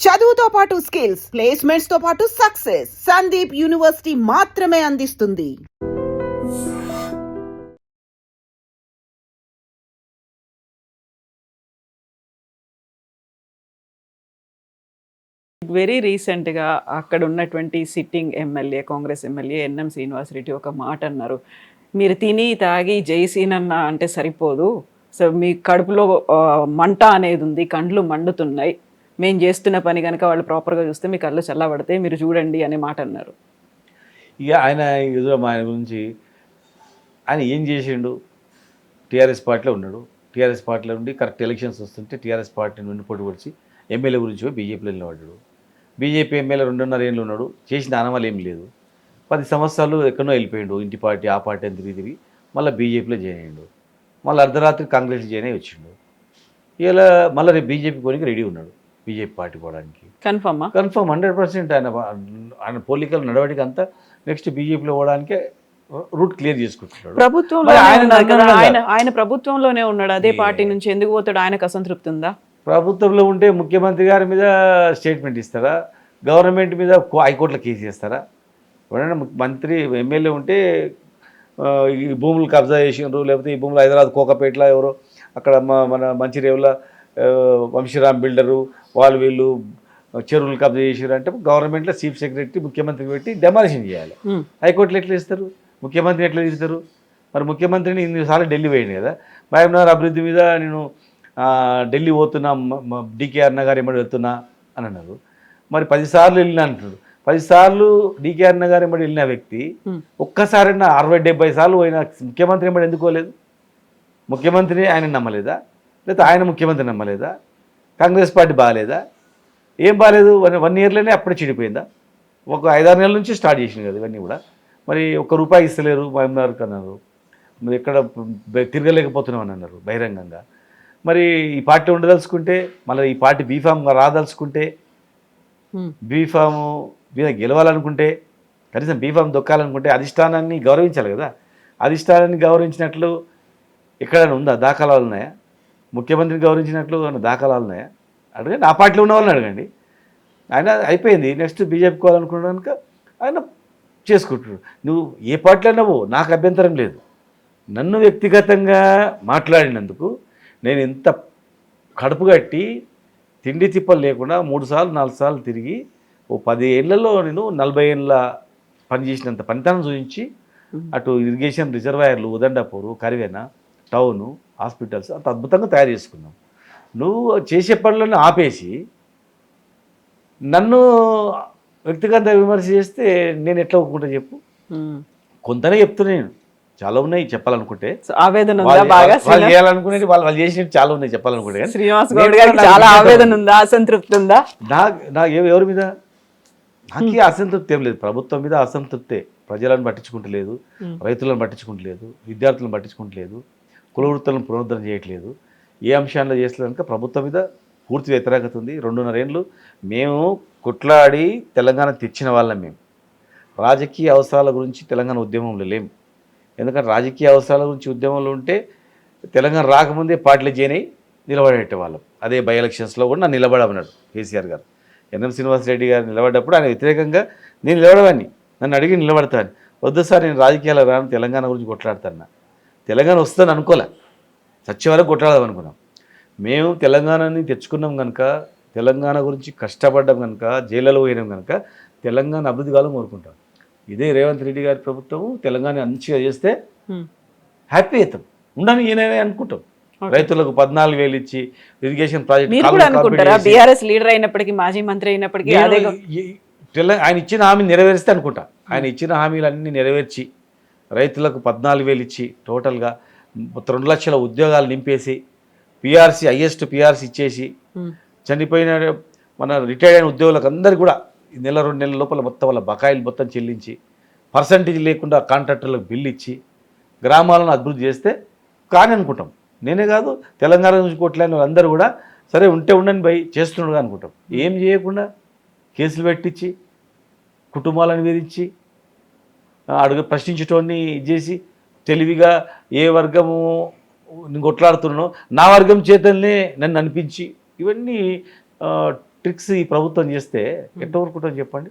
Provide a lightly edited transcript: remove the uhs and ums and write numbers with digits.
చదువుతో పాటు skills, placements తో పాటు సక్సెస్ సందీప్ యూనివర్సిటీ మాత్రమే అందిస్తుంది. వెరీ రీసెంట్గా అక్కడ ఉన్నటువంటి sitting MLA, Congress MLA N M Srinivasa Reddy ఒక మాట అన్నారు. మీరు తిని తాగి జైసీనన్న అంటే సరిపోదు, సో మీ కడుపులో మంట అనేది ఉంది, కండ్లు మండుతున్నాయి, మేము చేస్తున్న పని కనుక వాళ్ళు ప్రాపర్గా చూస్తే మీ కళ్ళు చల్లబడితే మీరు చూడండి అనే మాట అన్నారు. ఇక ఆయన ఏదో ఆయన గురించి ఆయన ఏం చేసిండు, టీఆర్ఎస్ పార్టీలో ఉన్నాడు. టీఆర్ఎస్ పార్టీలో ఉండి కరెక్ట్ ఎలక్షన్స్ వస్తుంటే టీఆర్ఎస్ పార్టీ నుండి పోటీ పడిచి ఎమ్మెల్యే గురించి పోయి బీజేపీలో నిలబడ్డాడు. బీజేపీ ఎమ్మెల్యే 2.5 ఏళ్ళు ఉన్నాడు, చేసిన ఆనవాళ్ళు ఏం లేదు. 10 సంవత్సరాలు ఎక్కడో వెళ్ళిపోయిండు, ఇంటి పార్టీ ఆ పార్టీ అని తిరిగి మళ్ళీ బీజేపీలో జాయిన్ అయ్యిండు. మళ్ళీ అర్ధరాత్రి కాంగ్రెస్ జాయిన్ అయ్యి వచ్చిండు. ఇలా మళ్ళీ రేపు బీజేపీ పోనీకి రెడీ ఉన్నాడు, బీజేపీ పార్టీ పోవడానికి కన్ఫర్మ్ 100%. ఆయన పొలిటికల్ నడవడిక అంతా నెక్స్ట్ బీజేపీలో పోవడానికే రూట్ క్లియర్ చేసుకుంటున్నాడు. ప్రభుత్వంలో ఆయన ప్రభుత్వంలోనే ఉన్నాడు, అదే పార్టీ నుంచి ఎందుకు పోతాడు? ఆయనకు అసంతృప్తి ఉందా? ప్రభుత్వంలో ఉంటే ముఖ్యమంత్రి గారి మీద స్టేట్మెంట్ ఇస్తారా, గవర్నమెంట్ మీద హైకోర్టులో కేసు చేస్తారా? ఎవరైనా మంత్రి ఎమ్మెల్యే ఉంటే ఈ భూములు కబ్జా చేసినారు, లేకపోతే ఈ భూములు హైదరాబాద్ కోకపేటలో ఎవరో అక్కడ మన మంచిర్యాల వంశీరామ్ బిల్డరు వీళ్ళు చెరువులు కబ్జా చేసారు అంటే గవర్నమెంట్లో చీఫ్ సెక్రటరీ ముఖ్యమంత్రికి పెట్టి డెమాలిషన్ చేయాలి. హైకోర్టులో ఎట్లా ఇస్తారు? ముఖ్యమంత్రి ఎట్లా తీస్తారు? మరి ముఖ్యమంత్రిని ఇన్నిసార్లు ఢిల్లీ పోయింది కదా, మహబూబ్నగర్ అభివృద్ధి మీద నేను ఢిల్లీ పోతున్నా, డీకేఆర్ నగర్ ఎమ్మడి వెళ్తున్నా అని అన్నారు. మరి 10 సార్లు వెళ్ళినా అంటున్నాడు. 10 సార్లు డీకేఆర్ నగర్ ఎమ్మడి వెళ్ళిన వ్యక్తి ఒక్కసారైనా 60-70 సార్లు పోయిన ముఖ్యమంత్రి ఎమ్మడి ఎందుకోలేదు? ముఖ్యమంత్రి ఆయన నమ్మలేదా, లేకపోతే ఆయన ముఖ్యమంత్రి నమ్మలేదా? కాంగ్రెస్ పార్టీ బాగాలేదా? ఏం బాగాలేదు? 1 ఇయర్లోనే అప్పుడే చెడిపోయిందా? ఒక 5-6 నెలల నుంచి స్టార్ట్ చేసింది కదా ఇవన్నీ కూడా. మరి ₹1 ఇస్తలేరు మహబూబ్నగర్కి అన్నారు, మరి ఎక్కడ తిరగలేకపోతున్నాం అని అన్నారు బహిరంగంగా. మరి ఈ పార్టీ ఉండదలుచుకుంటే, మళ్ళీ ఈ పార్టీ బీఫామ్ రాదలుచుకుంటే, బీఫామ్ మీద గెలవాలనుకుంటే, కనీసం బీఫామ్ దొక్కాలనుకుంటే అధిష్టానాన్ని గౌరవించాలి కదా. అధిష్టానాన్ని గౌరవించినట్లు ఎక్కడైనా ఉందా? దాఖలాలు ఉన్నాయా? ముఖ్యమంత్రిని గౌరవించినట్లు దాఖలాలు ఉన్నాయా? అడగండి, ఆ పార్టీలో ఉన్న వాళ్ళని అడగండి. ఆయన అయిపోయింది, నెక్స్ట్ బీజేపీ కోవాలనుకున్నాడు కనుక ఆయన చేసుకుంటున్నాడు. నువ్వు ఏ పార్టీలో అన్నావో నాకు అభ్యంతరం లేదు. నన్ను వ్యక్తిగతంగా మాట్లాడినందుకు నేను ఎంత కడుపు కట్టి తిండి తిప్పలు లేకుండా 3 సార్లు 4 సార్లు తిరిగి ఓ 10 ఏళ్లలో నేను 40 ఏళ్ళ పనిచేసినంత పనితనం చూపించి అటు ఇరిగేషన్ రిజర్వాయర్లు, ఉదండపూరు, కరివేన, టౌను, హాస్పిటల్స్ అంత అద్భుతంగా తయారు చేసుకున్నాం. నువ్వు చేసే పనులను ఆపేసి నన్ను వ్యక్తిగత విమర్శ చేస్తే నేను ఎట్లా ఒప్పుకుంటా చెప్పు? కొంతనే చెప్తున్నా, నేను చాలా ఉన్నాయి చెప్పాలనుకుంటే. ఆవేదన వాళ్ళు చేయాలనుకునేది వాళ్ళు చేసినట్టు చాలా ఉన్నాయి చెప్పాలనుకుంటే. శ్రీనివాస్ గౌడ్ గారికి చాలా ఆవేదన ఉందా, అసంతృప్తి ఉందా? నాకు ఎవరి మీద నాకు అసంతృప్తి ఏం లేదు. ప్రభుత్వం మీద అసంతృప్తే. ప్రజలను పట్టించుకుంటలేదు, రైతులను పట్టించుకుంటలేదు, విద్యార్థులను పట్టించుకుంటలేదు, కుల వృత్తులను పునరుద్ధరణ చేయట్లేదు. ఏ అంశాల్లో చేస్తలేదు కనుక ప్రభుత్వం మీద పూర్తి వ్యతిరేకత ఉంది. 2.5 ఏళ్ళు మేము కొట్లాడి తెలంగాణ తెచ్చిన వాళ్ళం. మేము రాజకీయ అవసరాల గురించి తెలంగాణ ఉద్యమంలో లేము. ఎందుకంటే రాజకీయ అవసరాల గురించి ఉద్యమంలో ఉంటే తెలంగాణ రాకముందే పార్టీలు జాయిన్ అయ్యి నిలబడేటవాళ్ళం. అదే బై ఎలక్షన్స్లో కూడా నన్ను నిలబడమన్నాడు కేసీఆర్ గారు. ఎన్ఎం శ్రీనివాసరెడ్డి గారు నిలబడ్డప్పుడు ఆయన వ్యతిరేకంగా నేను నిలబడవాన్ని, నన్ను అడిగి నిలబడతాను. వద్దు సార్ నేను రాజకీయాలు రాను, తెలంగాణ గురించి కొట్లాడతాను. తెలంగాణ వస్తుందని అనుకోలే, చచ్చే వరకు కొట్లాడదాం అనుకున్నాం. మేము తెలంగాణని తెచ్చుకున్నాం కనుక, తెలంగాణ గురించి కష్టపడ్డాం కనుక, జైళ్ళలో పోయినాం కనుక తెలంగాణ అభివృద్ధి కాలం కోరుకుంటాం. ఇదే రేవంత్ రెడ్డి గారి ప్రభుత్వం తెలంగాణ మంచిగా చేస్తే హ్యాపీ అవుతాం, ఉండని ఈయననే అనుకుంటాం. రైతులకు 14,000 ఇచ్చి ఇరిగేషన్ ప్రాజెక్ట్ లీడర్ అయినప్పటికీ, మాజీ మంత్రి అయినప్పటికీ ఆయన ఇచ్చిన హామీ నెరవేరిస్తే అనుకుంటా. ఆయన ఇచ్చిన హామీలన్నీ నెరవేర్చి రైతులకు 14,000 ఇచ్చి టోటల్గా 2 లక్షల ఉద్యోగాలు నింపేసి, పిఆర్సీ హైయెస్ట్ పిఆర్సీ ఇచ్చేసి, చనిపోయిన మన రిటైర్డ్ అయిన ఉద్యోగులకు అందరికీ కూడా 1-2 నెలల లోపల మొత్తం వాళ్ళ బకాయిలు మొత్తం చెల్లించి, పర్సంటేజ్ లేకుండా కాంట్రాక్టర్లకు బిల్లు ఇచ్చి గ్రామాలను అభివృద్ధి చేస్తే కానీ అనుకుంటాం. నేనే కాదు, తెలంగాణ నుంచి కొట్లాడిన వాళ్ళందరూ కూడా సరే ఉంటే ఉండని పోయి చేస్తున్నాడు అనుకుంటాం. ఏం చేయకుండా కేసులు పెట్టించి, కుటుంబాలను వేధించి, ప్రశ్నించటోన్ని చేసి, తెలివిగా ఏ వర్గము కొట్లాడుతున్నానో నా వర్గం చేతల్నే నన్ను అనిపించి, ఇవన్నీ ట్రిక్స్ ఈ ప్రభుత్వం చేస్తే ఎట్లా ఊరుకుంటాం చెప్పండి.